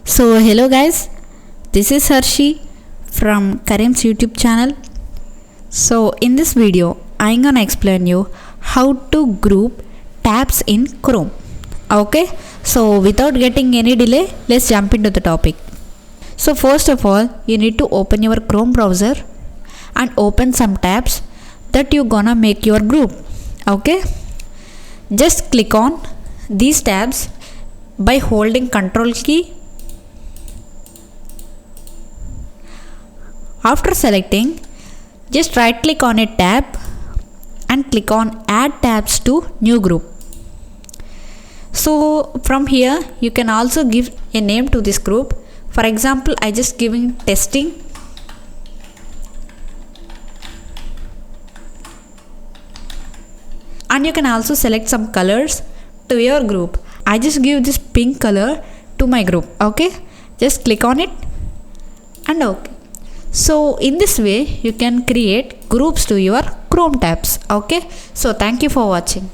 So hello guys, this is Harshi from KAREEMM's YouTube channel. So in this video, I'm gonna explain you how to group tabs in Chrome. Okay, so without getting any delay, let's jump into the topic. So first of all, you need to open your Chrome browser and open some tabs that you gonna make your group. Okay, just click on these tabs by holding Ctrl key. After selecting, just right click on a tab and click on add tabs to new group. So from here you can also give a name to this group. For example, I just giving testing. And you can also select some colors to your group. I just give this pink color to my group. Okay, just click on it and okay. So in this way you can create groups to your Chrome tabs. Okay, so thank you for watching.